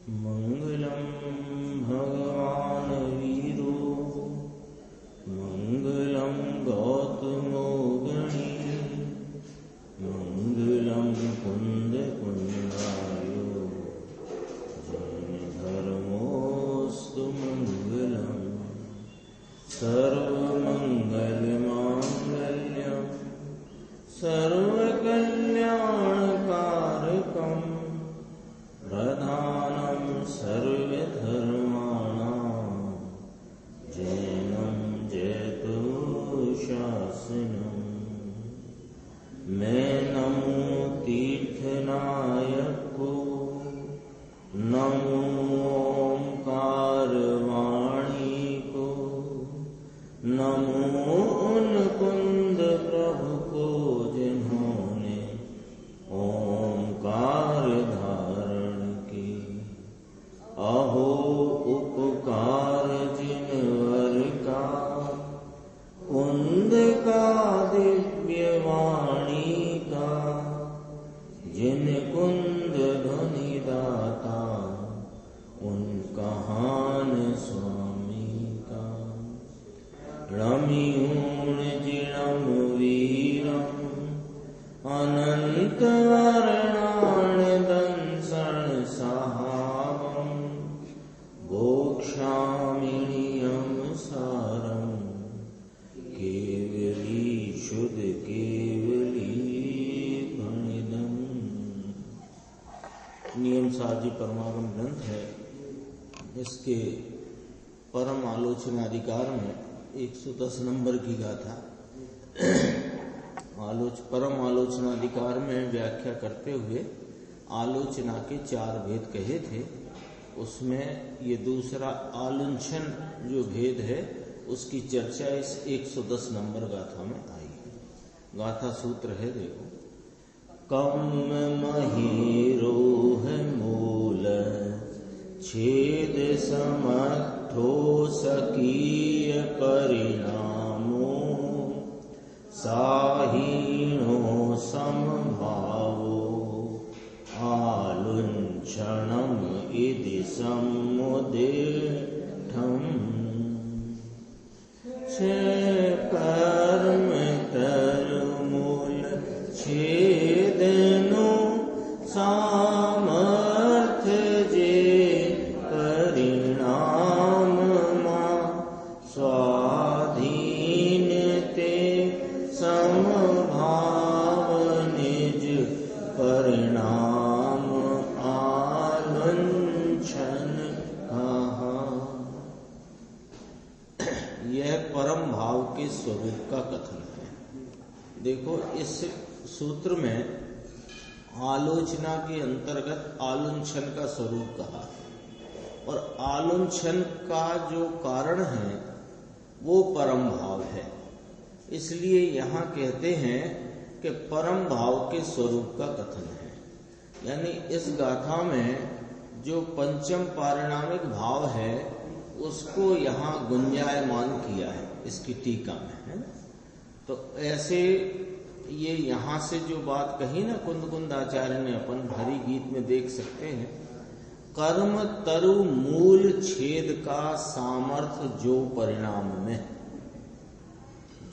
मंगलम भगवान वीरो मंगलम गौतमो गणी मंगलम कुंद कुंदायो जैन धर्मोस्तु मंगलम सर्वमंगल मांगल्यम सर्वकल्याणकारकम प्रधानम सर्वधर्माणां जैनं जयतु शासनम्। मैं नमो तीर्थनायक को नमो ओंकार वाणी को नमो उन कुंद प्रभु को जिन्होंने ओंकार धारण की। अहो उपकार जिनवर का कुंद का दिव्य वाणी का जिन कुंद ध्वनि दाता उन कहान स्वामी का। रमियूण जिणम वीरम अनंत वर्णाण दंसण सहावम गोक्षामिणीयम सारम केवली शुद्ध केवली गणिदम। नियम साजी परमागम ग्रंथ है। इसके परम आलोचना अधिकार में 110 नंबर की गाथा परम आलोचना अधिकार में व्याख्या करते हुए आलोचना के 4 भेद कहे थे। उसमें ये दूसरा आलुंछन जो भेद है उसकी चर्चा इस 110 नंबर गाथा में आई है। गाथा सूत्र है, देखो। कम महीरोह मूल छेद समर्थो सकीय परिणामो साहीनो समभावो आलुंछनम इति समुदिष्ठम्। कर्म तरमूल छेदनो सामर्थ्य जे परिणाम मा स्वाधीन ते समभाव निज परिणाम आलुंछन कहा। यह परम भाव के स्वरूप का कथन है। देखो, इस सूत्र में आलोचना के अंतर्गत आलुंछन का स्वरूप कहा और आलुंछन का जो कारण है वो परम भाव है। इसलिए यहाँ कहते हैं कि परम भाव के स्वरूप का कथन है। यानी इस गाथा में जो पंचम पारिणामिक भाव है उसको यहाँ गुंजायमान किया है इसकी टीका में, है ना। तो ऐसे ये यहाँ से जो बात कही ना कुंद आचार्य ने, अपन भरी गीत में देख सकते हैं। कर्म तरु मूल छेद का सामर्थ्य जो परिणाम में,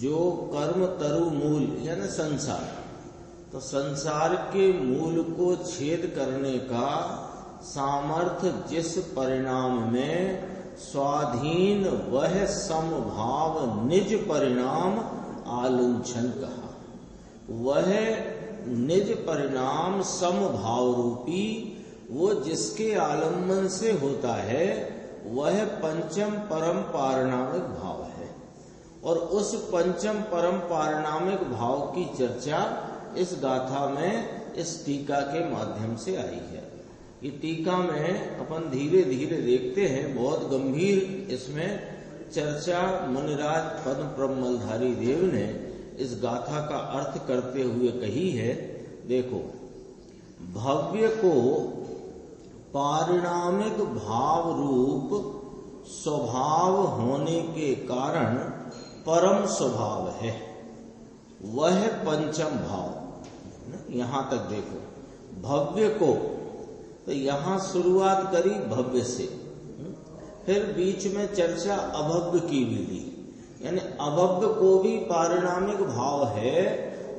जो कर्म तरु मूल यानी संसार, तो संसार के मूल को छेद करने का सामर्थ्य जिस परिणाम में स्वाधीन वह समभाव निज परिणाम आलुंछन कहा। वह निज परिणाम समभाव रूपी वो जिसके आलम्बन से होता है वह पंचम परम पारिणामिक भाव है। और उस पंचम परम पारिणामिक भाव की चर्चा इस गाथा में इस टीका के माध्यम से आई है। ये टीका में अपन धीरे धीरे देखते हैं, बहुत गंभीर इसमें चर्चा मुनिराज पद्म प्रमलधारी देव ने इस गाथा का अर्थ करते हुए कही है। देखो, भव्य को पारिणामिक भाव रूप स्वभाव होने के कारण परम स्वभाव है, वह पंचम भाव। यहां तक देखो, भव्य को तो यहां शुरुआत करी भव्य से, फिर बीच में चर्चा अभव्य की भी ली। यानी अभव्य को भी पारिणामिक भाव है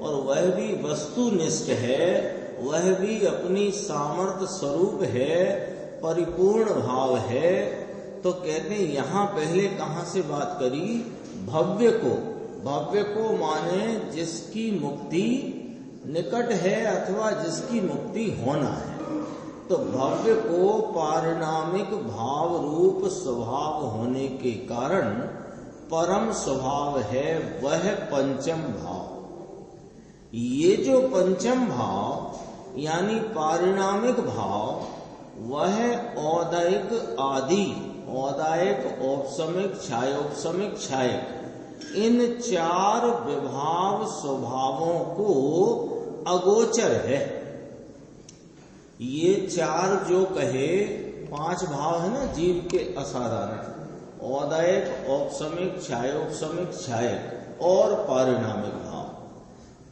और वह भी वस्तुनिष्ठ है, वह भी अपनी सामर्थ्य स्वरूप है, परिपूर्ण भाव है। तो कहते हैं यहां पहले कहां से बात करी? भव्य को। भव्य को माने जिसकी मुक्ति निकट है अथवा जिसकी मुक्ति होना है। तो भव्य को पारिणामिक भाव रूप स्वभाव होने के कारण परम स्वभाव है वह पंचम भाव। ये जो पंचम भाव यानी पारिणामिक भाव, वह औदायिक आदि, औदायिक, औपसमिक, छायोपसमिक, छायक, इन चार विभाव स्वभावों को अगोचर है। ये चार जो कहे, पांच भाव है ना जीव के असाधारण, औदायिक, औपसमिक, छायोपसमिक, छायक और पारिणामिक भाव।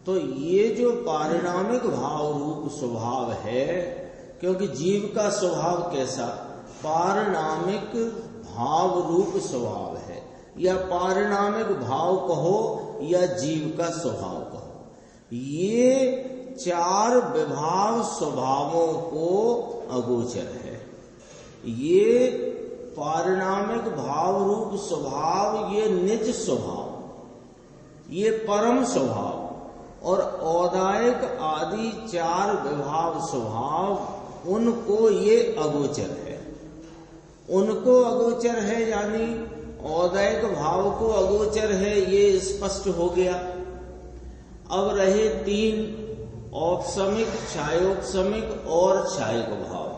तो ये जो पारिणामिक भाव रूप स्वभाव है, क्योंकि जीव का स्वभाव कैसा? पारिणामिक भाव रूप स्वभाव है, या पारिणामिक भाव कहो या जीव का स्वभाव कहो। ये चार विभाव स्वभावों को अगोचर है। ये पारिणामिक भाव रूप स्वभाव, ये निज स्वभाव, ये परम स्वभाव, और औदायिक आदि चार विभाव स्वभाव, उनको ये अगोचर है। उनको अगोचर है यानी औदायिक भाव को अगोचर है, ये स्पष्ट हो गया। अब रहे तीन, औपसमिक, छायोपसमिक और छायक भाव।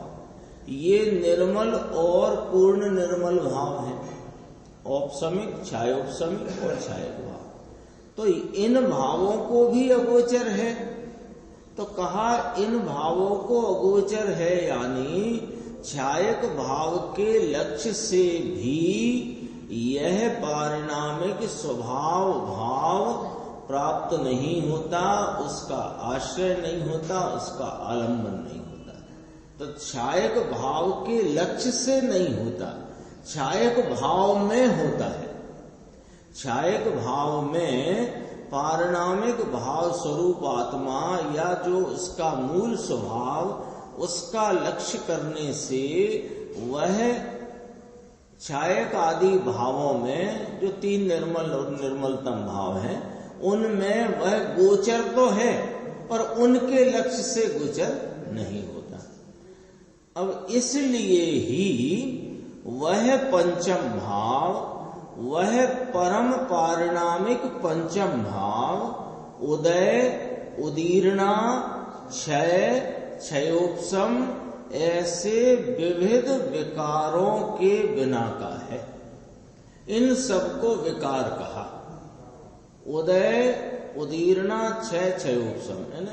ये निर्मल और पूर्ण निर्मल भाव हैं, औपसमिक, छायोपसमिक और छायक भाव। तो इन भावों को भी अगोचर है। तो कहा इन भावों को अगोचर है यानी छायक भाव के लक्ष्य से भी यह पारिणामिक स्वभाव भाव प्राप्त नहीं होता, उसका आश्रय नहीं होता, उसका आलंबन नहीं होता। तो छायक भाव के लक्ष्य से नहीं होता, छायक भाव में होता है। छायक भाव में पारिणामिक भाव स्वरूप आत्मा या जो उसका मूल स्वभाव, उसका लक्ष्य करने से वह छायक आदि भावों में जो तीन निर्मल और निर्मलतम भाव हैं, उनमें वह गोचर तो है पर उनके लक्ष्य से गोचर नहीं होता। अब इसलिए ही वह पंचम भाव, वह परम पारिणामिक पंचम भाव उदय, उदीर्णा, क्षय, क्षयोपशम ऐसे विविध विकारों के बिना का है। इन सबको विकार कहा। उदय, उदीर्णा, क्षय, क्षयोपशम है ना।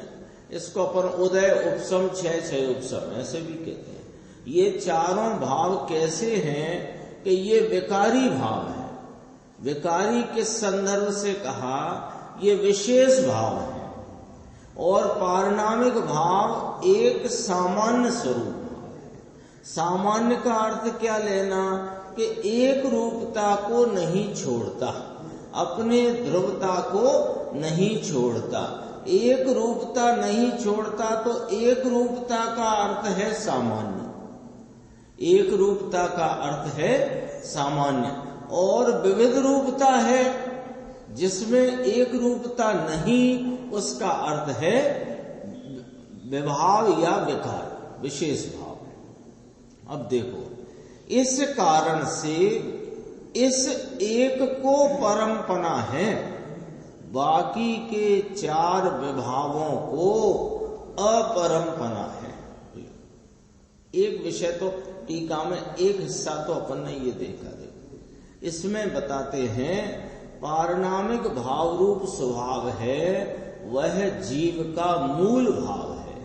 इसको अपन उदय, उपशम, क्षय, क्षयोपशम ऐसे भी कहते हैं। ये चारों भाव कैसे हैं कि ये विकारी भाव है। विकारी के संदर्भ से कहा ये विशेष भाव है, और पारिणामिक भाव एक सामान्य स्वरूप है। सामान्य का अर्थ क्या लेना कि एक रूपता को नहीं छोड़ता, अपने ध्रुवता को नहीं छोड़ता। एक रूपता नहीं छोड़ता तो एक रूपता का अर्थ है सामान्य। एक रूपता का अर्थ है सामान्य, और विविध रूपता है जिसमें एक रूपता नहीं, उसका अर्थ है विभाव या विकार, विशेष भाव। अब देखो, इस कारण से इस एक को परमपना है, बाकी के चार विभावों को अपरमपना है। एक विषय तो टीका में एक हिस्सा तो अपन ने ये देखा। देखो इसमें बताते हैं पारिणामिक भाव रूप स्वभाव है, वह जीव का मूल भाव है,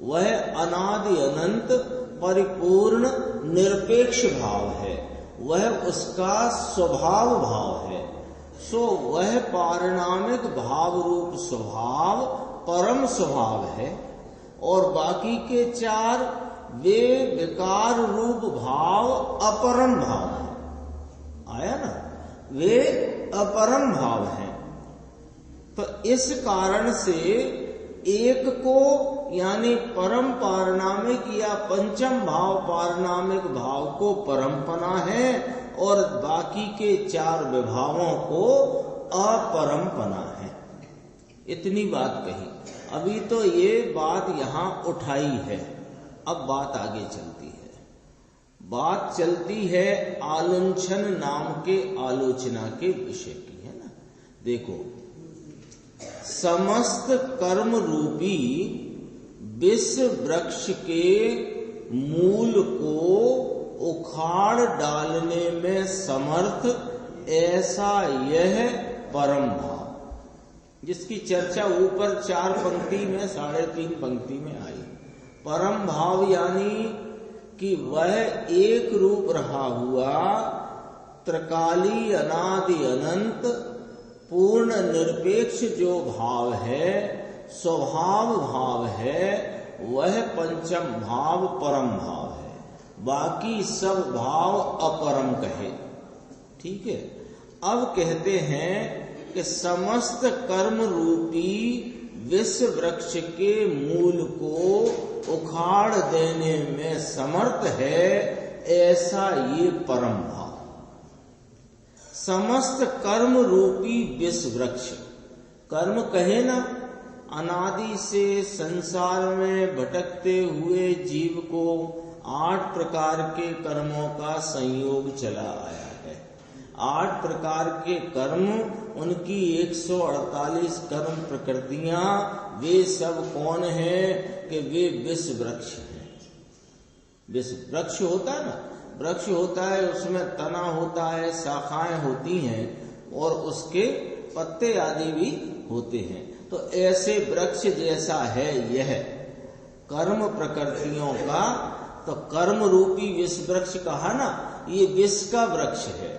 वह अनादि अनंत परिपूर्ण निरपेक्ष भाव है, वह उसका स्वभाव भाव है। सो वह पारिणामिक भाव रूप स्वभाव परम स्वभाव है, और बाकी के चार वे विकार रूप भाव अपरम भाव है। आया ना, वे अपरम भाव हैं। तो इस कारण से एक को यानी परम पारनामिक या पंचम भाव पारनामिक भाव को परमपना है और बाकी के 4 विभावों को अपरमपना है। इतनी बात कही। अभी तो ये बात यहां उठाई है, अब बात आगे चलती है। बात चलती है आलुंछन नाम के आलोचना के विषय की, है ना। देखो, समस्त कर्म रूपी विष वृक्ष के मूल को उखाड़ डालने में समर्थ ऐसा यह परम भाव, जिसकी चर्चा ऊपर 4 पंक्ति में 3.5 पंक्ति में आई। परम भाव यानी कि वह एक रूप रहा हुआ त्रिकाली अनादि अनंत पूर्ण निरपेक्ष जो भाव है, स्वभाव भाव है, वह पंचम भाव परम भाव है। बाकी सब भाव अपरम कहे। ठीक है। अब कहते हैं कि समस्त कर्म रूपी विष वृक्ष के मूल को उखाड़ देने में समर्थ है ऐसा ये परम भाव। समस्त कर्म रूपी विष वृक्ष, कर्म कहे ना, अनादि से संसार में भटकते हुए जीव को 8 प्रकार के कर्मों का संयोग चला आया है। 8 प्रकार के कर्म, उनकी 148 कर्म प्रकृतियां, वे सब कौन हैं कि वे विष वृक्ष हैं। विष वृक्ष होता है ना, वृक्ष होता है, उसमें तना होता है, शाखाएं होती हैं और उसके पत्ते आदि भी होते हैं। तो ऐसे वृक्ष जैसा है यह कर्म प्रकृतियों का। तो कर्म रूपी विष वृक्ष कहा ना, ये विष का वृक्ष है।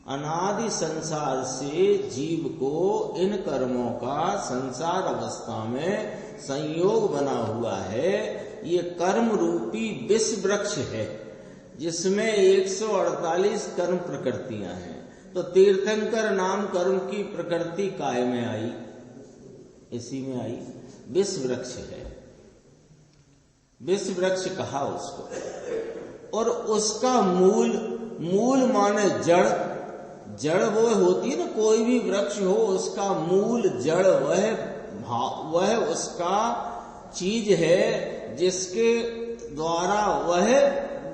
अनादि संसार से जीव को इन कर्मों का संसार अवस्था में संयोग बना हुआ है। ये कर्म रूपी विष वृक्ष है जिसमें 148 कर्म प्रकृतियां हैं। तो तीर्थंकर नाम कर्म की प्रकृति काय में आई, इसी में आई, विष वृक्ष है। विष वृक्ष कहा उसको। और उसका मूल माने जड़, जड़ वो होती है ना, कोई भी वृक्ष हो उसका मूल जड़ वह उसका चीज है जिसके द्वारा वह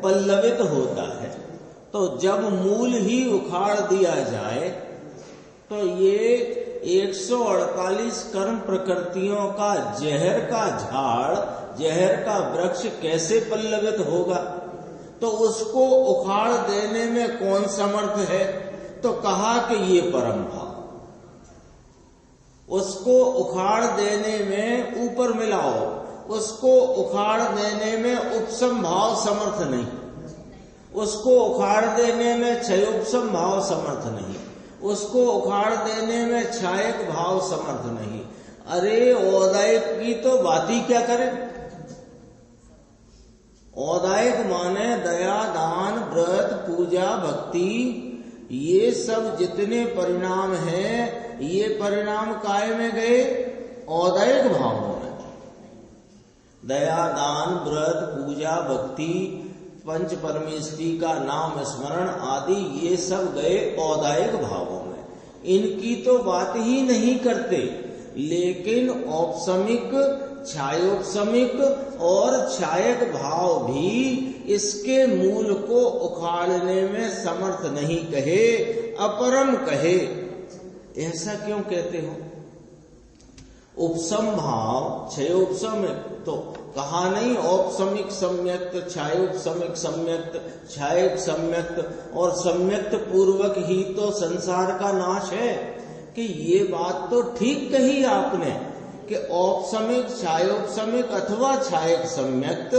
पल्लवित होता है। तो जब मूल ही उखाड़ दिया जाए तो ये 148 कर्म प्रकृतियों का जहर का झाड़, जहर का वृक्ष कैसे पल्लवित होगा। तो उसको उखाड़ देने में कौन समर्थ है। तो कहा कि ये परम भाव। उसको उखाड़ देने में ऊपर मिलाओ, उसको उखाड़ देने में उपसम भाव समर्थ नहीं, उसको उखाड़ देने में क्षयोपसम भाव समर्थ नहीं, उसको उखाड़ देने में क्षायक भाव समर्थ नहीं। अरे औदायक की तो बात ही क्या करें। औदायक माने दया, दान, व्रत, पूजा, भक्ति, ये सब जितने परिणाम हैं, ये परिणाम काय में गए, औदायक भावों में। दया, दान, व्रत, पूजा, भक्ति, पंच परमेष्टि का नाम स्मरण आदि, ये सब गए औदायक भावों में। इनकी तो बात ही नहीं करते, लेकिन औपसमिक, छायोपसमिक और छायक भाव भी इसके मूल को उखाड़ने में समर्थ नहीं कहे, अपरम कहे। ऐसा क्यों कहते हो। उपसम भाव, क्षयोपसमिक तो कहा नहीं, औपसमिक सम्यक्त, छायोपसमिक सम्यक्त, छायक सम्यक्त और सम्यक्त पूर्वक ही तो संसार का नाश है। कि ये बात तो ठीक कही आपने कि औपसमिक, छायोपसमिक अथवा छायक सम्यक्त,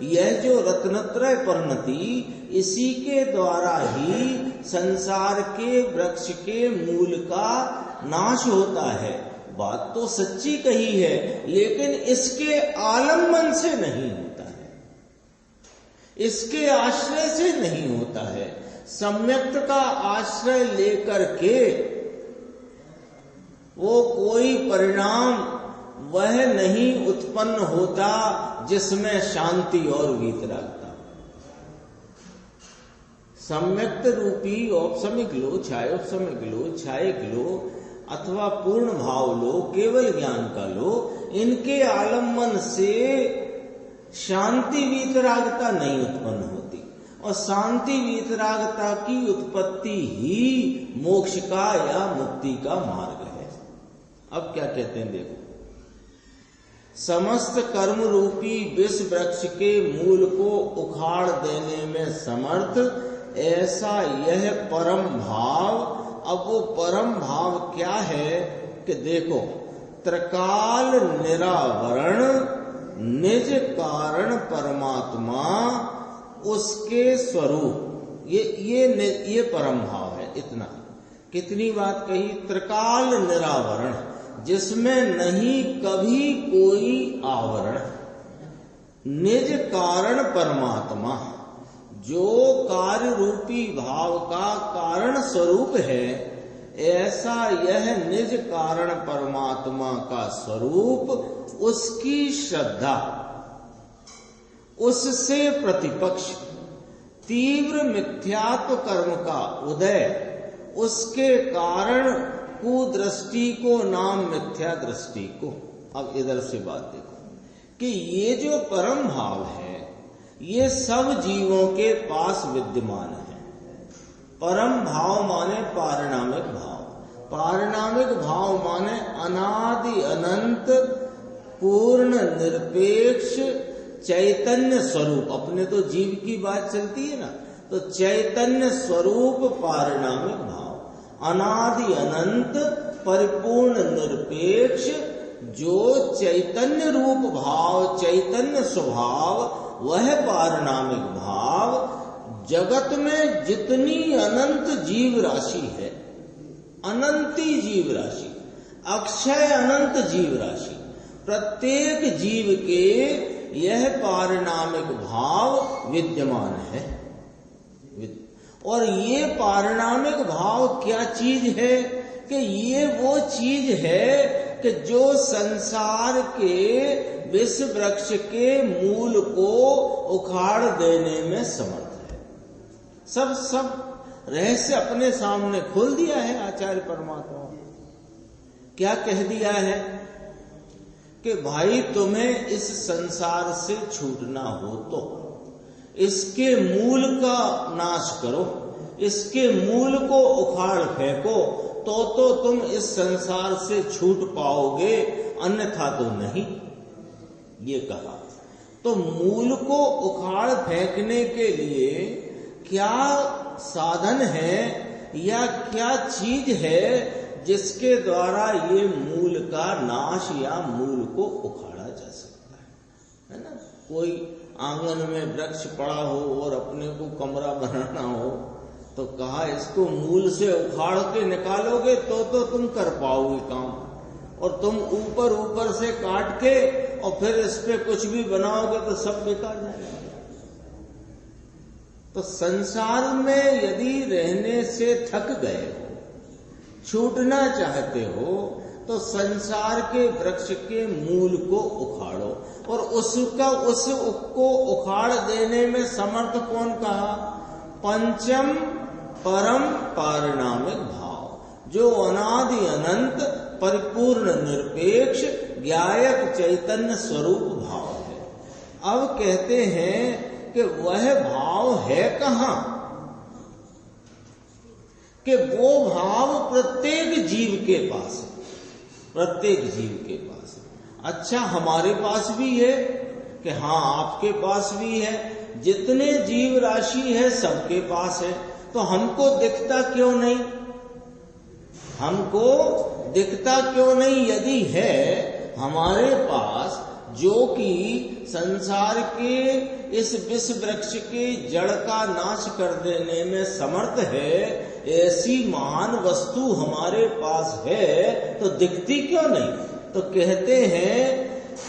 यह जो रत्नत्रय परिणति, इसी के द्वारा ही संसार के वृक्ष के मूल का नाश होता है। बात तो सच्ची कही है, लेकिन इसके आलम्बन से नहीं होता है। इसके आश्रय से नहीं होता है। सम्यक्त का आश्रय लेकर के वो कोई परिणाम वह नहीं उत्पन्न होता जिसमें शांति और वीतरागता। सम्यक्त रूपी औपसमिक लो, चाहे औपसमिक लो, छायक लो अथवा पूर्ण भाव लो, केवल ज्ञान का लो, इनके आलम्बन से शांति वीतरागता नहीं उत्पन्न होती। और शांति वीतरागता की उत्पत्ति ही मोक्ष का या मुक्ति का मार्ग है। अब क्या कहते हैं देखो, समस्त कर्म रूपी विष वृक्ष के मूल को उखाड़ देने में समर्थ ऐसा यह परम भाव। अब वो परम भाव क्या है कि देखो, त्रिकाल निरावरण निज कारण परमात्मा उसके स्वरूप, ये परम भाव है। इतना कितनी बात कही, त्रिकाल निरावरण, जिसमें नहीं कभी कोई आवरण, निज कारण परमात्मा, जो कार्य रूपी भाव का कारण स्वरूप है, ऐसा यह निज कारण परमात्मा का स्वरूप, उसकी श्रद्धा, उससे प्रतिपक्ष, तीव्र मिथ्यात्व कर्म का उदय, उसके कारण कुदृष्टि को नाम मिथ्या दृष्टि को। अब इधर से बात देखो कि ये जो परम भाव है ये सब जीवों के पास विद्यमान है। परम भाव माने पारिणामिक भाव, पारिणामिक भाव माने अनादि अनंत पूर्ण निरपेक्ष चैतन्य स्वरूप। अपने तो जीव की बात चलती है ना, तो चैतन्य स्वरूप पारिणामिक भाव, अनादि अनंत परिपूर्ण निरपेक्ष जो चैतन्य रूप भाव, चैतन्य स्वभाव, वह पारिणामिक भाव। जगत में जितनी अनंत जीव राशि है, अनंती जीव राशि, अक्षय अनंत जीव राशि, प्रत्येक जीव के यह पारिणामिक भाव विद्यमान है। और ये पारिणामिक भाव क्या चीज है कि ये वो चीज है कि जो संसार के विष वृक्ष के मूल को उखाड़ देने में समर्थ है। सब रहस्य अपने सामने खोल दिया है आचार्य परमात्मा। क्या कह दिया है कि भाई तुम्हें इस संसार से छूटना हो तो इसके मूल का नाश करो, इसके मूल को उखाड़ फेंको, तो तुम इस संसार से छूट पाओगे, अन्यथा तो नहीं। ये कहा। तो मूल को उखाड़ फेंकने के लिए क्या साधन है या क्या चीज है जिसके द्वारा ये मूल का नाश या मूल को उखाड़ा जा सकता है ना? कोई आंगन में वृक्ष पड़ा हो और अपने को कमरा बनाना हो तो कहा इसको मूल से उखाड़ के निकालोगे तो तुम कर पाओगे काम, और तुम ऊपर से काट के और फिर इस पे कुछ भी बनाओगे तो सब बेकार जाएगा। तो संसार में यदि रहने से थक गए हो, छूटना चाहते हो, तो संसार के वृक्ष के मूल को उखाड़ो। और उसको उखाड़ देने में समर्थ कौन कहा? पंचम परम पारिणामिक भाव, जो अनादि अनंत परिपूर्ण निरपेक्ष ज्ञायक चैतन्य स्वरूप भाव है। अब कहते हैं कि वह भाव है कहाँ? कि वो भाव प्रत्येक जीव के पास है, प्रत्येक जीव के पास है। अच्छा, हमारे पास भी है कि हाँ, आपके पास भी है, जितने जीव राशि है सबके पास है। तो हमको दिखता क्यों नहीं? हमको दिखता क्यों नहीं? यदि है हमारे पास, जो कि संसार के इस विष वृक्ष के जड़ का नाश कर देने में समर्थ है, ऐसी महान वस्तु हमारे पास है, तो दिखती क्यों नहीं? तो कहते हैं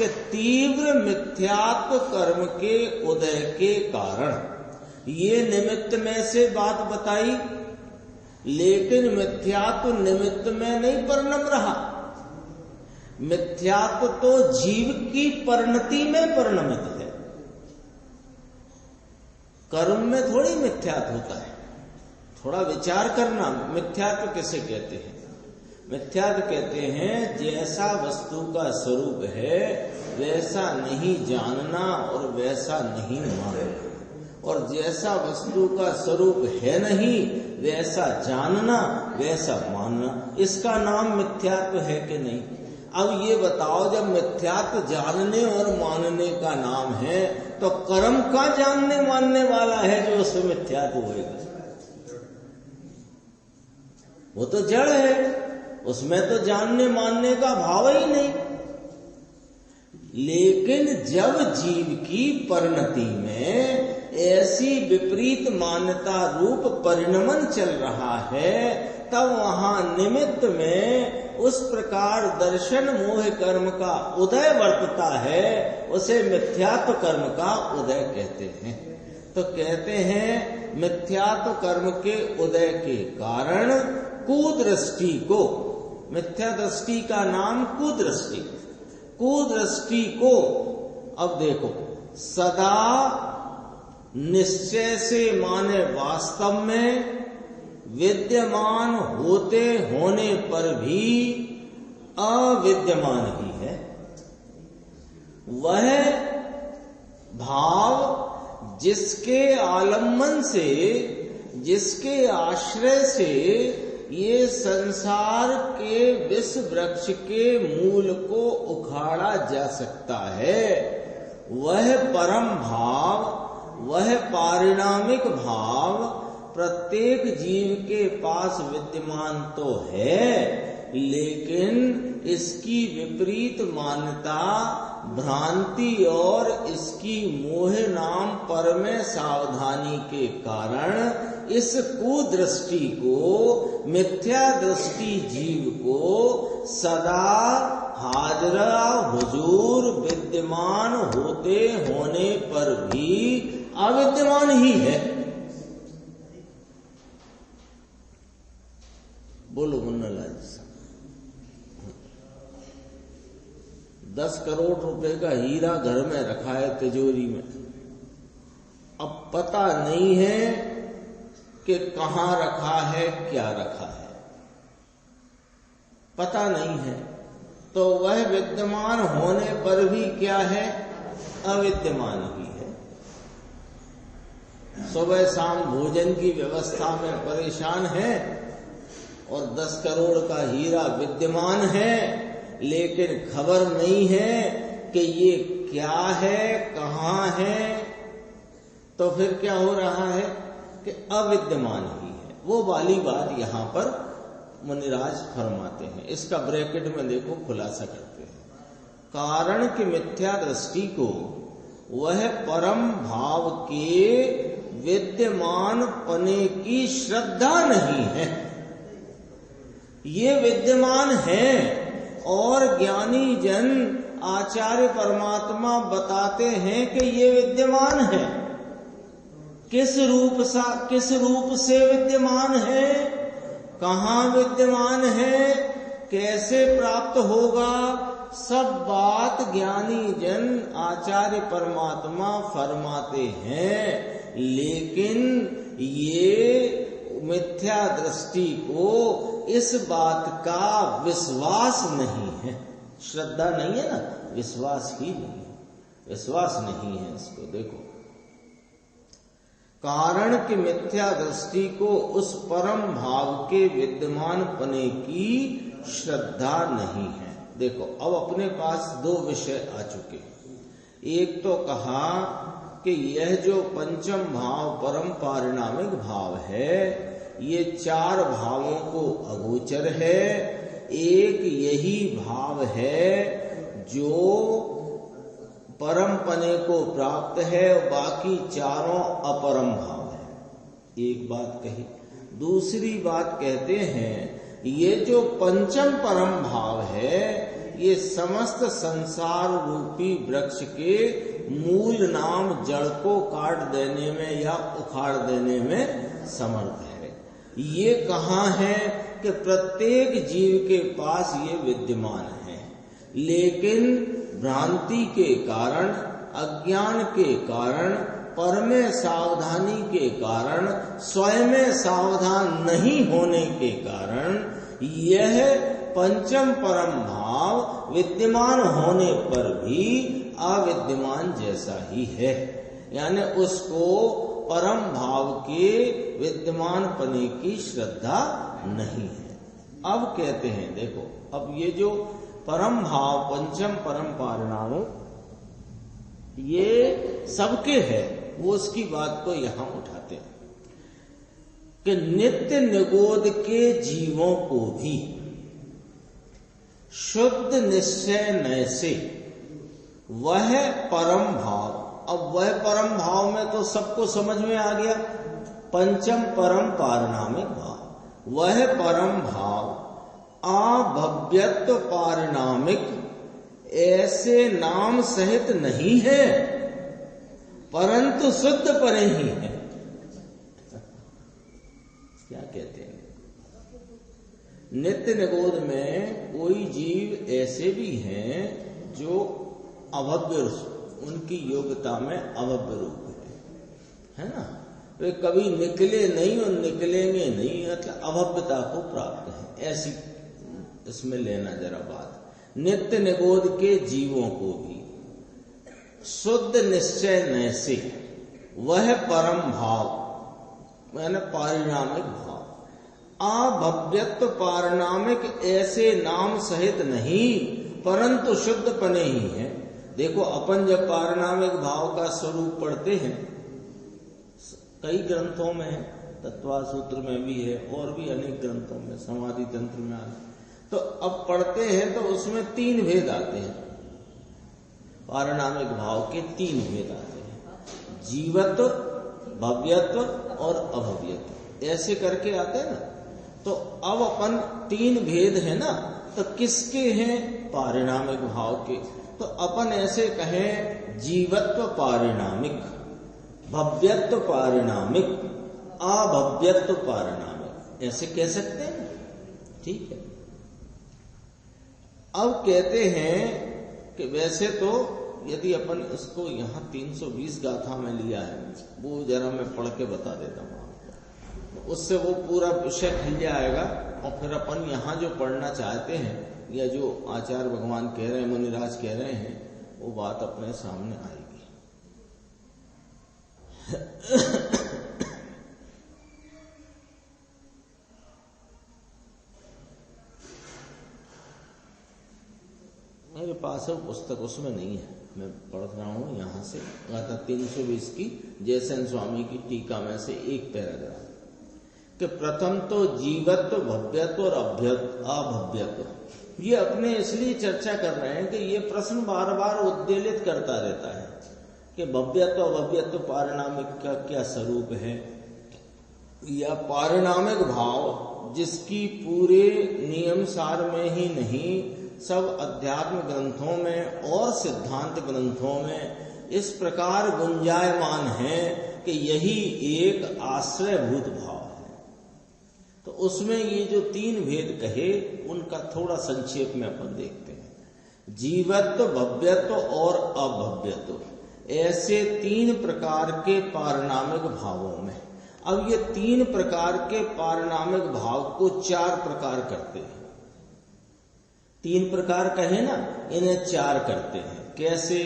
कि तीव्र मिथ्यात्व कर्म के उदय के कारण, ये निमित्त में से बात बताई, लेकिन मिथ्यात्व निमित्त में नहीं परिणम रहा। मिथ्यात्व तो जीव की परिणति में परिणमित है, कर्म में थोड़ी मिथ्यात्व होता है। थोड़ा विचार करना, मिथ्यात्व किसे कहते हैं? मिथ्यात्व कहते हैं जैसा वस्तु का स्वरूप है वैसा नहीं जानना और वैसा नहीं मानना, और जैसा वस्तु का स्वरूप है नहीं वैसा जानना वैसा मानना, इसका नाम मिथ्यात्व है कि नहीं? अब ये बताओ, जब मिथ्यात्व जानने और मानने का नाम है तो कर्म का जानने मानने वाला है जो उसमें मिथ्यात्व होएगा? वो तो जड़ है, उसमें तो जानने मानने का भाव ही नहीं। लेकिन जब जीव की परिणति में ऐसी विपरीत मान्यता रूप परिणमन चल रहा है, तब वहां निमित्त में उस प्रकार दर्शन मोह कर्म का उदय वर्तता है, उसे मिथ्यात्व कर्म का उदय कहते हैं। तो कहते हैं मिथ्यात्व कर्म के उदय के कारण कुदृष्टि को, मिथ्या दृष्टि का नाम कुदृष्टि, कुदृष्टि को अब देखो सदा निश्चय से माने वास्तव में विद्यमान होते होने पर भी अविद्यमान ही है। वह भाव जिसके आलम्बन से, जिसके आश्रय से ये संसार के विष वृक्ष के मूल को उखाड़ा जा सकता है, वह परम भाव, वह पारिणामिक भाव प्रत्येक जीव के पास विद्यमान तो है, लेकिन इसकी विपरीत मान्यता, भ्रांति और इसकी मोह नाम पर में सावधानी के कारण इस कुदृष्टि को, मिथ्या दृष्टि जीव को सदा हाजरा हुजूर विद्यमान होते होने पर भी अविद्यमान ही है। बोलो मुन्नालाल साहब, 10 करोड़ रुपए का हीरा घर में रखा है तिजोरी में, अब पता नहीं है कि कहां रखा है, क्या रखा है, पता नहीं है, तो वह विद्यमान होने पर भी क्या है? अविद्यमान ही है। सुबह शाम भोजन की व्यवस्था में परेशान है और 10 करोड़ का हीरा विद्यमान है, लेकिन खबर नहीं है कि ये क्या है, कहां है, तो फिर क्या हो रहा है कि अविद्यमान ही है। वो वाली बात यहां पर मुनिराज फरमाते हैं। इसका ब्रैकेट में देखो खुलासा करते हैं, कारण की मिथ्या दृष्टि को वह परम भाव के विद्यमान पने की श्रद्धा नहीं है। ये विद्यमान है और ज्ञानी जन आचार्य परमात्मा बताते हैं कि ये विद्यमान है। किस रूप से विद्यमान है, कहाँ विद्यमान है, कैसे प्राप्त होगा, सब बात ज्ञानी जन आचार्य परमात्मा फरमाते हैं, लेकिन ये मिथ्या दृष्टि को इस बात का विश्वास नहीं है। श्रद्धा नहीं है ना, विश्वास ही नहीं है, विश्वास नहीं है इसको। देखो, कारण कि मिथ्या दृष्टि को उस परम भाव के विद्यमान पने की श्रद्धा नहीं है। देखो, अब अपने पास 2 विषय आ चुके। एक तो कहा कि यह जो पंचम भाव परम पारिणामिक भाव है, ये 4 भावों को अगोचर है। एक यही भाव है जो परम पने को प्राप्त है, बाकी चारों अपरम भाव है। एक बात कही। दूसरी बात कहते हैं, ये जो पंचम परम भाव है, ये समस्त संसार रूपी वृक्ष के मूल नाम जड़ को काट देने में या उखाड़ देने में समर्थ है। ये कहाँ है कि प्रत्येक जीव के पास ये विद्यमान है, लेकिन भ्रांति के कारण, अज्ञान के कारण, पर में सावधानी के कारण, स्वयं सावधान नहीं होने के कारण यह पंचम परम भाव विद्यमान होने पर भी अविद्यमान जैसा ही है, यानी उसको परम भाव के विद्यमान पने की श्रद्धा नहीं है। अब कहते हैं देखो, अब ये जो परम भाव पंचम परम पारिणाम ये सबके है, वो उसकी बात को यहां उठाते हैं कि नित्य निगोद के जीवों को भी शुद्ध निश्चय नय से वह परम भाव, अब वह परम भाव में तो सबको समझ में आ गया, पंचम परम पारिणामिक भाव, वह परम भाव अभव्यत्व पारिणामिक ऐसे नाम सहित नहीं है, परंतु शुद्ध परे ही है। क्या कहते हैं? नित्य निगोद में कोई जीव ऐसे भी हैं जो अभव्य, उनकी योग्यता में अभव्य रूप है ना, वे कभी निकले नहीं और निकलेंगे नहीं, मतलब अभव्यता को प्राप्त है, ऐसी इसमें लेना जरा बात। नित्य निगोद के जीवों को भी शुद्ध निश्चय नय से वह परम भाव, मैंने पारिणामिक भाव, अभव्यत्व पारिणामिक ऐसे नाम सहित नहीं, परंतु शुद्ध पने ही है। देखो, अपन जब पारिणामिक भाव का स्वरूप पढ़ते हैं, कई ग्रंथों में है, तत्वा सूत्र में भी है और भी अनेक ग्रंथों में, समाधि तंत्र में आते, तो अब पढ़ते हैं तो उसमें तीन भेद आते हैं, पारिणामिक भाव के तीन भेद आते हैं, जीवत्व, भव्यत्व और अभव्यत्व, ऐसे करके आते हैं ना। तो अब अपन तीन भेद है ना, तो किसके हैं? पारिणामिक भाव के। तो अपन ऐसे कहें जीवत्व पारिणामिक, भव्यत्व पारिणामिक, अभव्यत्व पारिणामिक, ऐसे कह सकते हैं, ठीक है। अब कहते हैं कि वैसे तो यदि अपन इसको यहाँ 320 गाथा में लिया है, वो जरा मैं पढ़ के बता देता हूँ आपको, उससे वो पूरा विषय खिल जाएगा, और फिर अपन यहाँ जो पढ़ना चाहते हैं या जो आचार्य भगवान कह रहे हैं, मुनिराज कह रहे हैं, वो बात अपने सामने आएगी। मेरे पास है पुस्तक, उसमें नहीं है, मैं पढ़ रहा हूँ यहाँ से गाथा 320 की जयसेन स्वामी की टीका में से एक पैराग्राफ, कि प्रथम तो जीवत्व, भव्यत्व और अभव्यत्व, ये अपने इसलिए चर्चा कर रहे हैं कि ये प्रश्न बार बार उद्वेलित करता रहता है कि भव्यत्व अभव्यत्व पारिणामिक का क्या स्वरूप है, या पारिणामिक भाव जिसकी पूरे नियम सार में ही नहीं, सब अध्यात्म ग्रंथों में और सिद्धांत ग्रंथों में इस प्रकार गुंजायमान है कि यही एक आश्रयभूत भाव है। तो उसमें ये जो तीन भेद कहे, उनका थोड़ा संक्षेप में अपन देखते हैं। जीवत्व, भव्यत्व और अभव्यत्व, ऐसे तीन प्रकार के पारिणामिक भावों में, अब ये तीन प्रकार के पारिणामिक भाव को चार प्रकार करते हैं। तीन प्रकार कहे ना, इन्हें चार करते हैं। कैसे?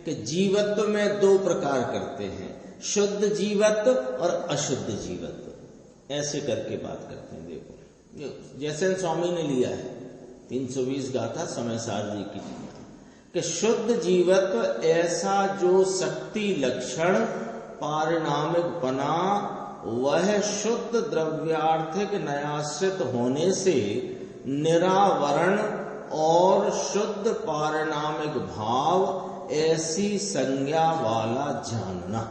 कि जीवत्व में दो प्रकार करते हैं, शुद्ध जीवत्व और अशुद्ध जीवत्व, ऐसे करके बात करते हैं। देखो, जैसे स्वामी ने लिया है 320 गाथा समय सार जी की, कि शुद्ध जीवत्व ऐसा जो शक्ति लक्षण पारिणामिक बना, वह शुद्ध द्रव्यार्थिक नयाश्रित होने से निरावरण और शुद्ध पारिणामिक भाव ऐसी संज्ञा वाला जानना।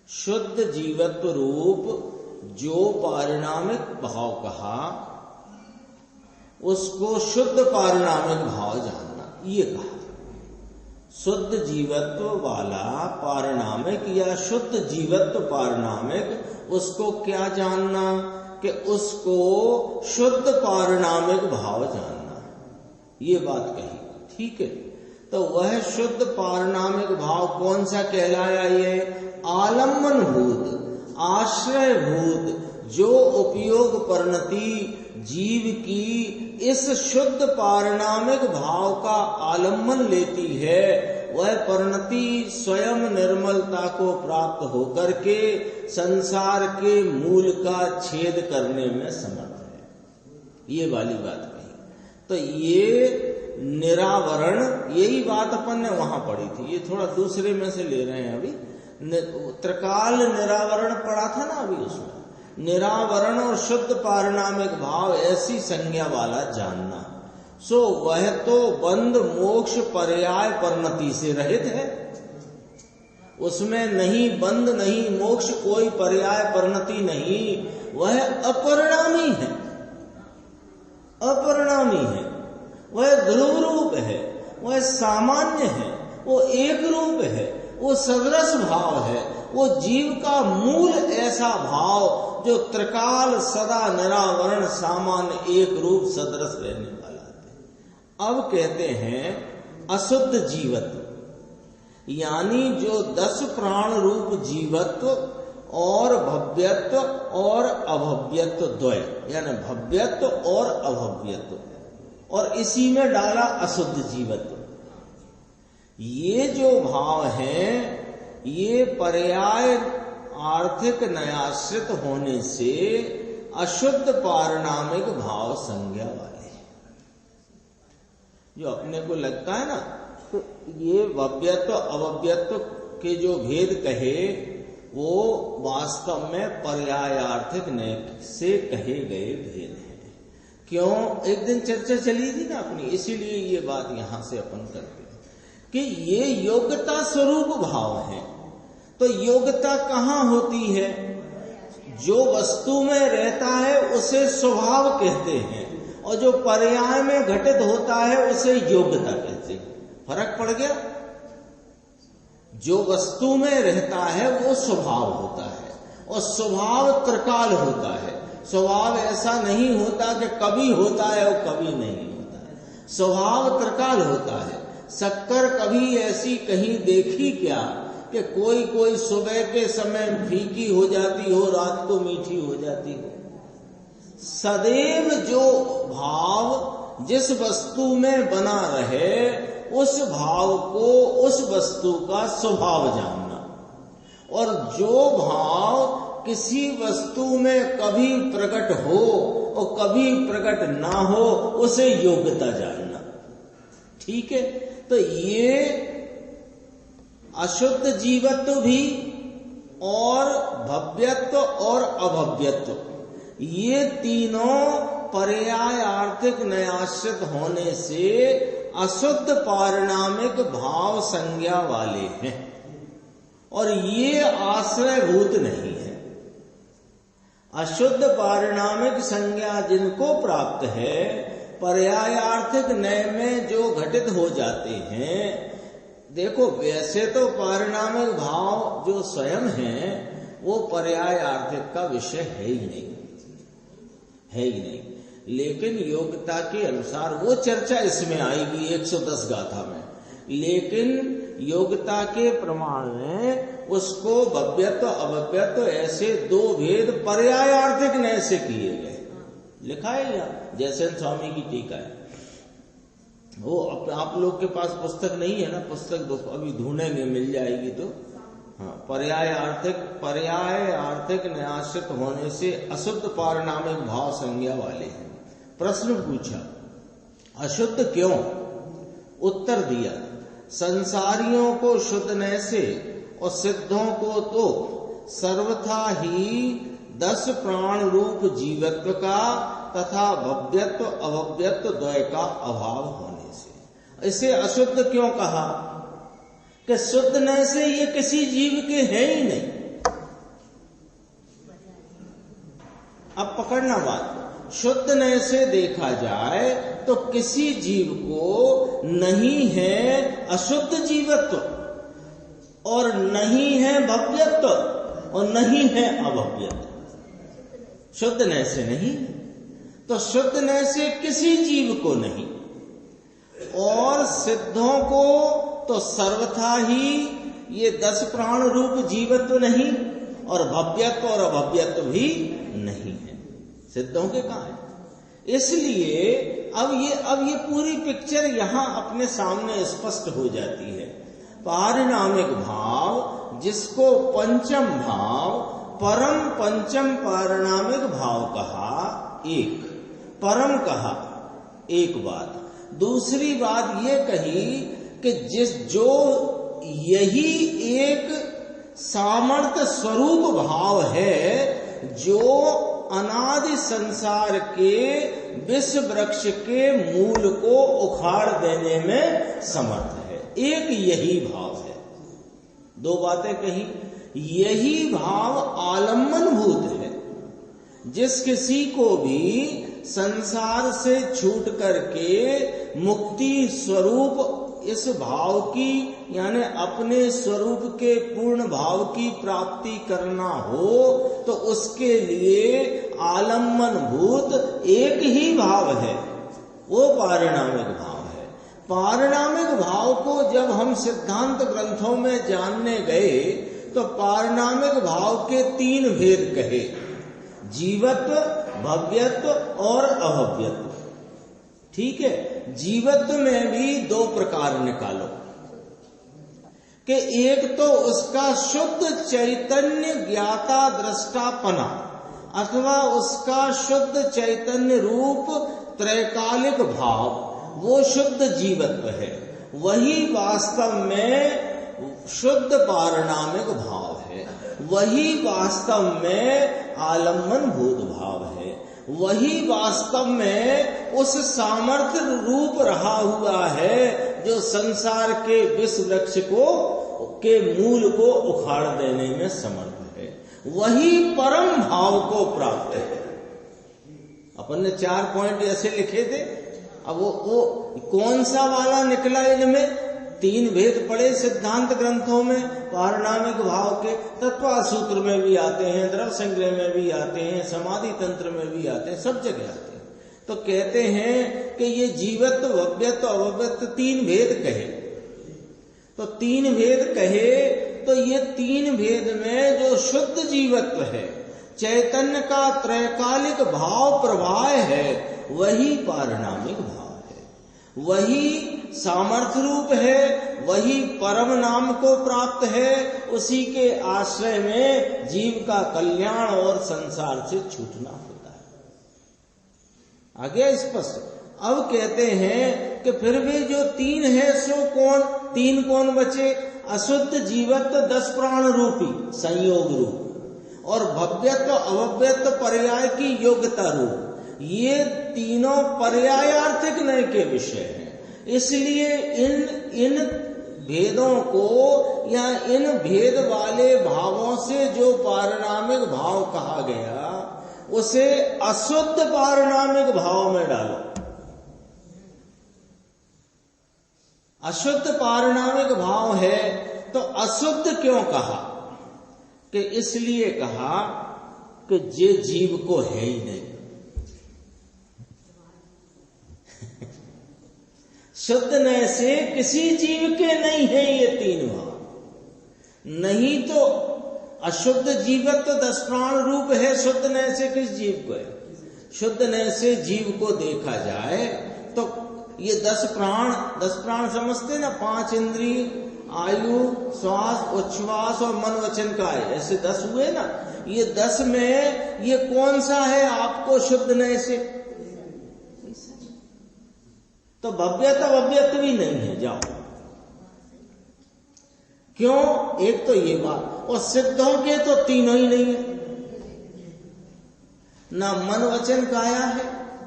शुद्ध जीवत्व रूप जो पारिणामिक भाव कहा, उसको शुद्ध पारिणामिक भाव जानना, ये कहा। शुद्ध जीवत्व वाला पारिणामिक या शुद्ध जीवत्व पारिणामिक, उसको क्या जानना कि उसको शुद्ध पारिणामिक भाव जानना, ये बात कही। ठीक है, तो वह शुद्ध पारिणामिक भाव कौन सा कहलाया? ये आलम्बन भूत, आश्रय भूत, जो उपयोग परिणति जीव की इस शुद्ध पारिणामिक भाव का आलम्बन लेती है, वह परिणति स्वयं निर्मलता को प्राप्त होकर के संसार के मूल का छेद करने में समर्थ है। ये वाली बात कही। तो ये निरावरण, यही बात अपन ने वहां पढ़ी थी, ये थोड़ा दूसरे में से ले रहे हैं। अभी त्रिकाल निरावरण पढ़ा था ना अभी, उसमें निरावरण और शुद्ध पारिणामिक भाव ऐसी संज्ञा वाला जानना, सो वह तो बंध मोक्ष पर्याय परिणति से रहित है, उसमें नहीं बंध नहीं मोक्ष, कोई पर्याय परिणति नहीं, वह अपरिणामी है, अपरिणामी है, वह ध्रुव रूप है, वह सामान्य है, वो एक रूप है, वो सदरस भाव है, वो जीव का मूल ऐसा भाव जो त्रिकाल सदा निरावरण सामान्य एक रूप सदरस रहने वाला है। अब कहते हैं अशुद्ध जीवत्व, यानी जो 10 प्राण रूप जीवत्व और भव्यत्व और अभव्यत्व द्वय, यानी भव्यत्व और अभव्यत्व, और इसी में डाला अशुद्ध जीवत्व। ये जो भाव हैं, ये पर्याय आर्थिक नयाश्रित होने से अशुद्ध पारिणामिक भाव संज्ञा वाले, जो अपने को लगता है ना, तो ये भव्यत्व अभव्यत्व के जो भेद कहे, वो वास्तव में पर्यायार्थिक से कहे गए भेद हैं। क्यों? एक दिन चर्चा चली थी ना अपनी, इसीलिए ये बात यहां से अपन करते हैं कि ये योग्यता स्वरूप भाव है। तो योग्यता कहाँ होती है? जो वस्तु में रहता है उसे स्वभाव कहते हैं, और जो पर्याय में घटित होता है उसे योग्यता कहते हैं। फर्क पड़ गया? जो वस्तु में रहता है वो स्वभाव होता है, और स्वभाव त्रिकाल होता है। स्वभाव ऐसा नहीं होता कि कभी होता है और कभी नहीं होता है, स्वभाव त्रिकाल होता है। शक्कर कभी ऐसी कहीं देखी क्या कि कोई कोई सुबह के समय फीकी हो जाती हो, रात को मीठी हो जाती हो? सदैव जो भाव जिस वस्तु में बना रहे, उस भाव को, उस वस्तु का स्वभाव जानना, और जो भाव किसी वस्तु में कभी प्रकट हो और कभी प्रकट ना हो, उसे योग्यता जानना। ठीक है, तो ये अशुद्ध जीवत्व भी और भव्यत्व और अभव्यत्व, ये तीनों पर्याय आर्थिक नयाश्रित होने से अशुद्ध पारिणामिक भाव संज्ञा वाले हैं, और ये आश्रयभूत नहीं है। अशुद्ध पारिणामिक संज्ञा जिनको प्राप्त है, पर्यायार्थिक नय में जो घटित हो जाते हैं। देखो, वैसे तो पारिणामिक भाव जो स्वयं है वो पर्याय आर्थिक का विषय है ही नहीं, है ही नहीं, लेकिन योग्यता के अनुसार वो चर्चा इसमें आएगी 110 गाथा में। लेकिन योग्यता के प्रमाण में उसको भव्यत्व अभव्यत्व ऐसे दो भेद पर्यायार्थिक नय से किए गए। लिखा है यहाँ जयसेन स्वामी की टीका है। वो आप लोग के पास पुस्तक नहीं है ना, पुस्तक अभी ढूंढेंगे, मिल जाएगी तो। हाँ, पर्याय आर्थिक न्याश्रित होने से अशुद्ध पारिणामिक भाव संज्ञा वाले हैं। प्रश्न पूछा, अशुद्ध क्यों? उत्तर दिया, संसारियों को शुद्ध नय से और सिद्धों को तो सर्वथा ही 10 प्राण रूप जीवत्व का तथा भव्यत्व अभव्यत्व द्वय का अभाव होने से। इसे अशुद्ध क्यों कहा? कि शुद्ध नय से ये किसी जीव के है ही नहीं। अब पकड़ना बात, शुद्ध नय से देखा जाए तो किसी जीव को नहीं है अशुद्ध जीवत्व और नहीं है भव्यत्व और नहीं है अभव्यत्व। शुद्ध नय से नहीं, तो शुद्ध नय से किसी जीव को नहीं, और सिद्धों को तो सर्वथा ही ये 10 प्राण रूप जीवत्व नहीं और भव्यत्व और अभव्यत्व भी नहीं है। सिद्धों के कहाँ है? इसलिए अब ये पूरी पिक्चर यहां अपने सामने स्पष्ट हो जाती है। पारिणामिक भाव, जिसको पंचम भाव परम पंचम पारिणामिक भाव कहा, एक परम कहा, एक बात। दूसरी बात ये कही कि जो यही एक सामर्थ्य स्वरूप भाव है जो अनादि संसार के विश्व वृक्ष के मूल को उखाड़ देने में समर्थ है। एक यही भाव है। दो बातें कही। यही भाव आलम्बन भूत है। जिस किसी को भी संसार से छूट करके मुक्ति स्वरूप इस भाव की यानी अपने स्वरूप के पूर्ण भाव की प्राप्ति करना हो तो उसके लिए आलम्बन भूत एक ही भाव है, वो पारिणामिक भाव है। पारिणामिक भाव को जब हम सिद्धांत ग्रंथों में जानने गए तो पारिणामिक भाव के 3 भेद कहे, जीवत्व, भव्यत्व और अभव्यत्व। ठीक है, जीवत्व में भी 2 प्रकार निकालो कि एक तो उसका शुद्ध चैतन्य ज्ञाता दृष्टापना अथवा उसका शुद्ध चैतन्य रूप त्रैकालिक भाव, वो शुद्ध जीवत्व है। वही वास्तव में शुद्ध पारिणामिक भाव है, वही वास्तव में आलम्बन भूत भाव है, वही वास्तव में उस सामर्थ्य रूप रहा हुआ है जो संसार के विश्व वृक्ष के मूल को उखाड़ देने में समर्थ है। वही परम भाव को प्राप्त है। अपन ने 4 पॉइंट ऐसे लिखे थे। अब वो कौन सा वाला निकला इनमें? 3 भेद पड़े सिद्धांत ग्रंथों में पारिणामिक भाव के। तत्व सूत्र में भी आते हैं, द्रव्य संग्रह में भी आते हैं, समाधि तंत्र में भी आते हैं, सब जगह आते हैं। तो कहते हैं कि ये जीवत्व, भव्यत्व, अभव्यत्व 3 भेद कहे। तो 3 भेद कहे तो ये 3 भेद में जो शुद्ध जीवत्व है, चैतन्य का त्रैकालिक भाव प्रवाह है, वही पारिणामिक भाव है, वही सामर्थ्य रूप है, वही परम नाम को प्राप्त है। उसी के आश्रय में जीव का कल्याण और संसार से छूटना होता है। आगे स्पष्ट। अब कहते हैं कि फिर भी जो 3 है सो कौन? 3 कौन बचे? अशुद्ध जीवत्व 10 प्राण रूपी संयोग रूप और भव्यत्व अभव्यत्व पर्याय की योग्यता रूप। ये तीनों पर्यायार्थिक नय के विषय हैं। इसलिए इन भेदों को या इन भेद वाले भावों से जो पारिणामिक भाव कहा गया उसे अशुद्ध पारिणामिक भाव में डालो। अशुद्ध पारिणामिक भाव है तो अशुद्ध क्यों कहा? कि इसलिए कहा कि जे जीव को है ही नहीं। शुद्ध नय से किसी जीव के नहीं है ये 3 भाव। नहीं तो अशुद्ध जीवत्व 10 प्राण रूप है, शुद्ध नय से किस जीव को है? शुद्ध नय से जीव को देखा जाए तो ये 10 प्राण समझते ना, 5 इंद्रिय, आयु, श्वास, उच्छ्वास और मन वचन का है, ऐसे 10 हुए ना। ये 10 में ये कौन सा है आपको शुद्ध नय से? तो भव्यत्व भी नहीं है। जाओ, क्यों? एक तो ये बात। और सिद्धों के तो तीनों ही नहीं है, ना मन वचन काया है,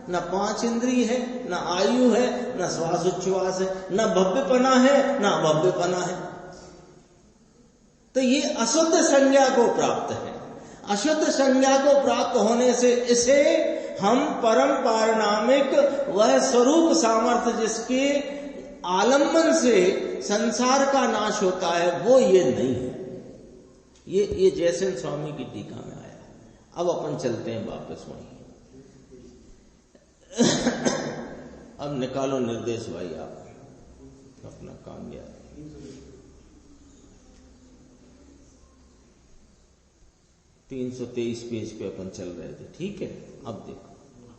ना 5 इंद्रिय है, ना आयु है, ना श्वास उच्छ्वास है, ना भव्यपना है, ना अभव्यपना है। तो ये अशुद्ध संज्ञा को प्राप्त है। अशुद्ध संज्ञा को प्राप्त होने से इसे हम परम पारणामिक वह स्वरूप सामर्थ्य जिसके आलम्बन से संसार का नाश होता है, वो ये नहीं है। ये जयसेन स्वामी की टीका में आया। अब अपन चलते हैं वापस वहीं। अब निकालो निर्देश भाई, आप अपना काम याद। 323 पेज पे अपन चल रहे थे, ठीक है। अब देखो,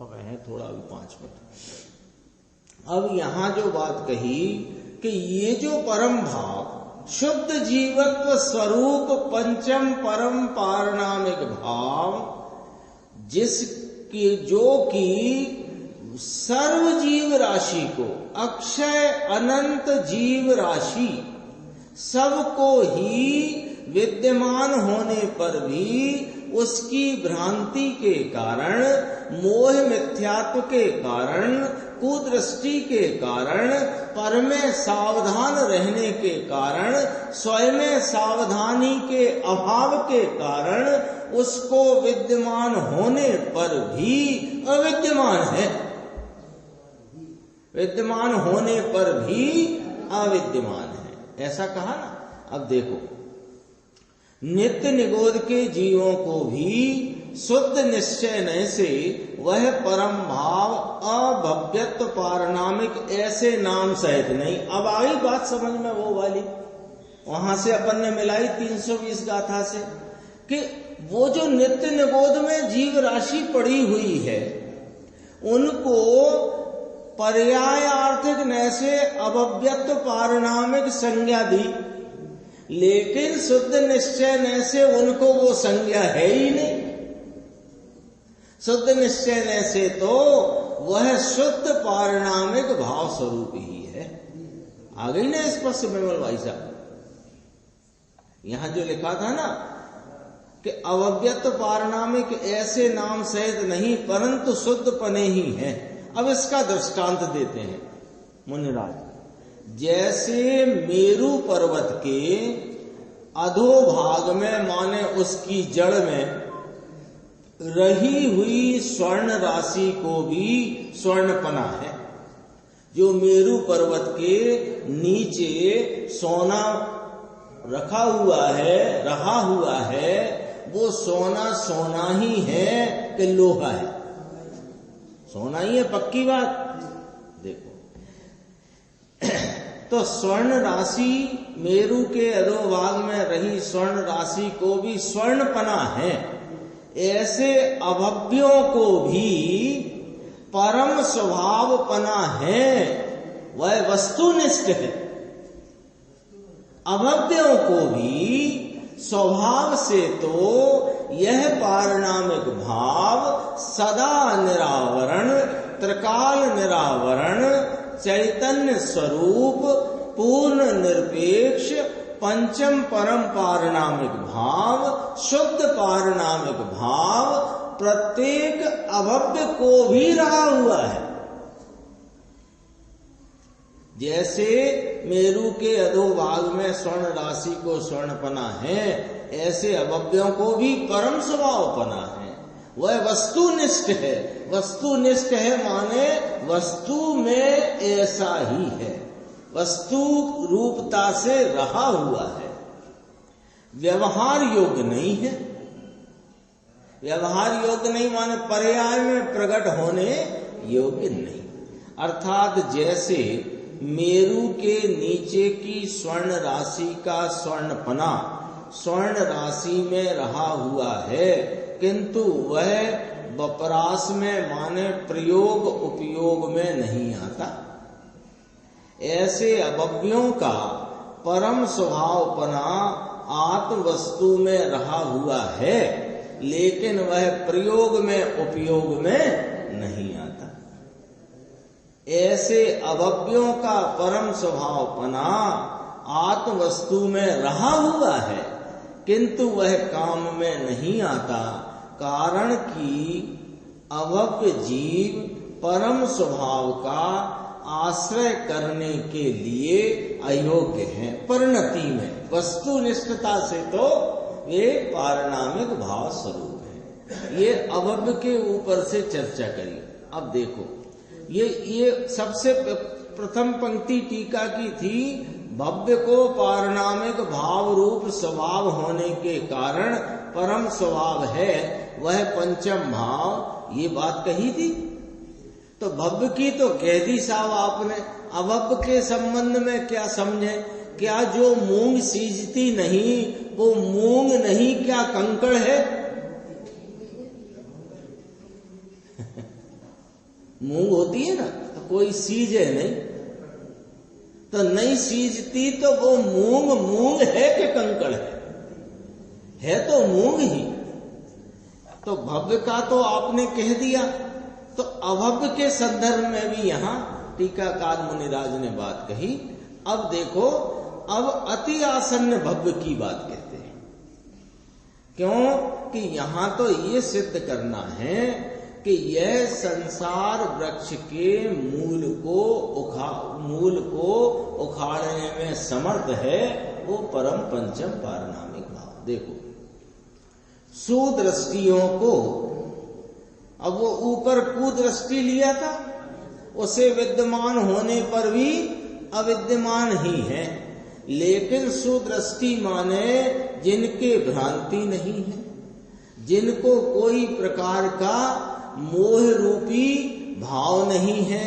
अब है थोड़ा अभी 5 मिनट। अब यहां जो बात कही कि ये जो परम भाव शुद्ध जीवत्व स्वरूप पंचम परम पारणामिक भाव, जिसकी जो कि सर्व जीव राशि को, अक्षय अनंत जीव राशि सबको ही विद्यमान होने पर भी उसकी भ्रांति के कारण, मोह मिथ्यात्व के कारण, कुदृष्टि के कारण, पर में सावधान रहने के कारण, स्वयं सावधानी के अभाव के कारण उसको विद्यमान होने पर भी अविद्यमान है, विद्यमान होने पर भी अविद्यमान है, ऐसा कहा ना। अब देखो, नित्य निगोध के जीवों को भी शुद्ध निश्चय न से वह परम भाव अभव्यत्व पारणामिक ऐसे नाम सहित नहीं। अब आई बात समझ में वो वाली, वहां से अपन ने मिलाई 320 गाथा से, कि वो जो नित्य निगोध में जीव राशि पड़ी हुई है उनको पर्याय आर्थिक न से अभव्यत्व पारणामिक संज्ञा दी, लेकिन शुद्ध निश्चय न से उनको वो संज्ञा है ही नहीं। शुद्ध निश्चय न से तो वह शुद्ध पारणामिक भाव स्वरूप ही है। आ गई ना स्पष्ट विमल भाई साहब? यहां जो लिखा था ना कि अभव्यत्व पारणामिक ऐसे नाम सहित नहीं परंतु शुद्ध पने ही है। अब इसका दृष्टांत देते हैं मुनिराज। जैसे मेरु पर्वत के अधोभाग में, माने उसकी जड़ में रही हुई स्वर्ण राशि को भी स्वर्णपना है। जो मेरु पर्वत के नीचे सोना रखा हुआ है, रहा हुआ है, वो सोना सोना ही है कि लोहा है? सोना ही है, पक्की बात। देखो तो स्वर्ण राशि, मेरु के अधोभाग में रही स्वर्ण राशि को भी स्वर्णपना है। ऐसे अभव्यों को भी परम स्वभावपना है, वह वस्तुनिष्ठ है। अभव्यों को भी स्वभाव से तो यह पारणामिक भाव सदा निरावरण, त्रिकाल निरावरण, चैतन्य स्वरूप, पूर्ण निरपेक्ष, पंचम परम पारणामिक भाव, शुद्ध पारणामिक भाव प्रत्येक अभव्य को भी रहा हुआ है। जैसे मेरु के अधोभाग में स्वर्ण राशि को स्वर्णपना है, ऐसे अभव्यों को भी परम स्वभावपना है। वह वस्तुनिष्ठ है। वस्तुनिष्ठ है माने वस्तु में ऐसा ही है, वस्तु रूपता से रहा हुआ है, व्यवहार योग्य नहीं है। व्यवहार योग्य नहीं माने पर्याय में प्रकट होने योग्य नहीं। अर्थात जैसे मेरु के नीचे की स्वर्ण राशि का स्वर्णपना स्वर्ण राशि में रहा हुआ है, किंतु वह वपरास में माने प्रयोग उपयोग में नहीं आता। ऐसे अभव्यों का परम स्वभावपना आत्म वस्तु में रहा हुआ है, लेकिन वह प्रयोग में उपयोग में नहीं आता। ऐसे अभव्यों का परम स्वभावपना आत्म वस्तु में रहा हुआ है, किंतु वह काम में नहीं आता, कारण कि अभव्य जीव परम स्वभाव का आश्रय करने के लिए अयोग्य हैं। परिणति में वस्तुनिष्ठता से तो वे पारणामिक भाव स्वरूप है। ये अभव्य के ऊपर से चर्चा करी। अब देखो ये सबसे प्रथम पंक्ति टीका की थी, भव्य को पारणामिक भाव रूप स्वभाव होने के कारण परम स्वभाव है वह पंचम भाव, ये बात कही थी। तो भव्य की तो कह दी साहब आपने, अभव्य के संबंध में क्या समझे? क्या जो मूंग सींचती नहीं वो मूंग नहीं, क्या कंकड़ है? मूंग होती है ना, तो कोई सींचे नहीं, तो नहीं सींचती तो वो मूंग है कि कंकड़ है तो मूंग ही। तो भव्य का तो आपने कह दिया, तो अभव्य के संदर्भ में भी यहां टीकाकार मुनिराज ने बात कही। अब देखो, अब अति आसन्न भव्य की बात कहते हैं। क्यों कि यहां तो ये सिद्ध करना है कि यह संसार वृक्ष के मूल को उखाड़ने में समर्थ है, वो परम पंचम पारणामिक भाव। देखो सुदृष्टियों को, अब वो ऊपर कुदृष्टि लिया था, उसे विद्यमान होने पर भी अविद्यमान ही है, लेकिन सुदृष्टि माने जिनके भ्रांति नहीं है, जिनको कोई प्रकार का मोह रूपी भाव नहीं है,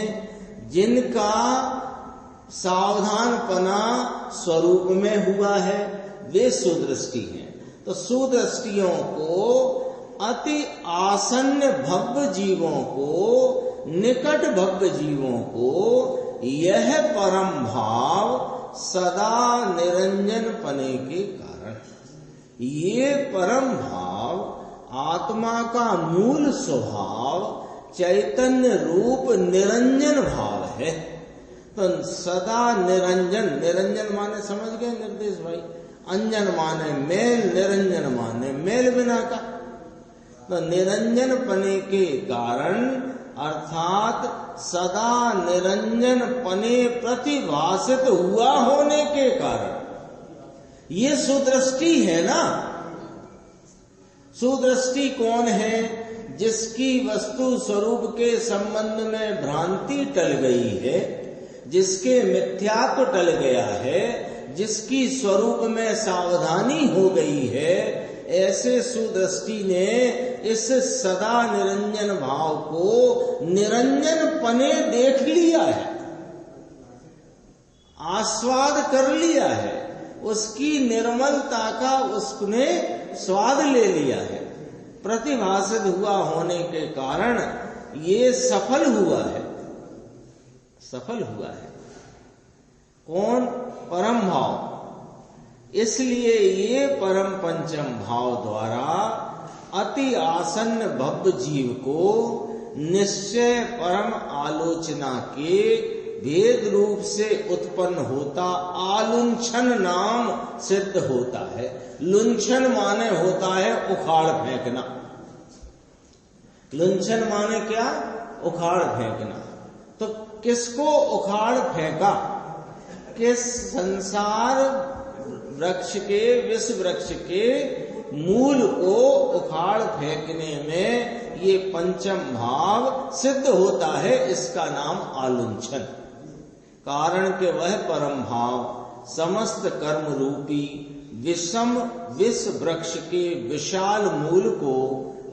जिनका सावधानपना स्वरूप में हुआ है, वे सुदृष्टि हैं। तो सुदृष्टियों को, अति आसन्न भव्य जीवों को, निकट भव्य जीवों को यह परम भाव सदा निरंजन पने के कारण, ये परम भाव आत्मा का मूल स्वभाव चैतन्य रूप निरंजन भाव है। तो सदा निरंजन, निरंजन माने समझ गए निर्देश भाई, अंजन माने मेल, निरंजन माने मेल बिना का। तो निरंजन पने के कारण अर्थात सदा निरंजन पने प्रतिभासित हुआ होने के कारण, ये सुदृष्टि है ना। सुदृष्टि कौन है? जिसकी वस्तु स्वरूप के संबंध में भ्रांति टल गई है, जिसके मिथ्यात्व टल गया है, जिसकी स्वरूप में सावधानी हो गई है, ऐसे सुदृष्टि ने इस सदा निरंजन भाव को निरंजन पने देख लिया है, आस्वाद कर लिया है, उसकी निर्मलता का उसने स्वाद ले लिया है। प्रतिभासित हुआ होने के कारण ये सफल हुआ है, सफल हुआ है। कौन? परम भाव। इसलिए ये परम पंचम भाव द्वारा अति आसन्न भव्य जीव को निश्चय परम आलोचना के भेद रूप से उत्पन्न होता आलुंछन नाम सिद्ध होता है। लुंछन माने होता है उखाड़ फेंकना। लुंछन माने क्या? उखाड़ फेंकना। तो किसको उखाड़ फेंका? किस संसार वृक्ष के, विष वृक्ष के मूल को उखाड़ फेंकने में ये पंचम भाव सिद्ध होता है, इसका नाम आलुंछन। कारण के वह परम भाव समस्त कर्म रूपी विषम विष वृक्ष के विशाल मूल को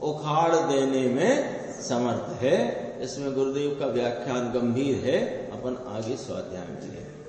उखाड़ देने में समर्थ है। इसमें गुरुदेव का व्याख्यान गंभीर है, अपन आगे स्वाध्याय में चलेंगे।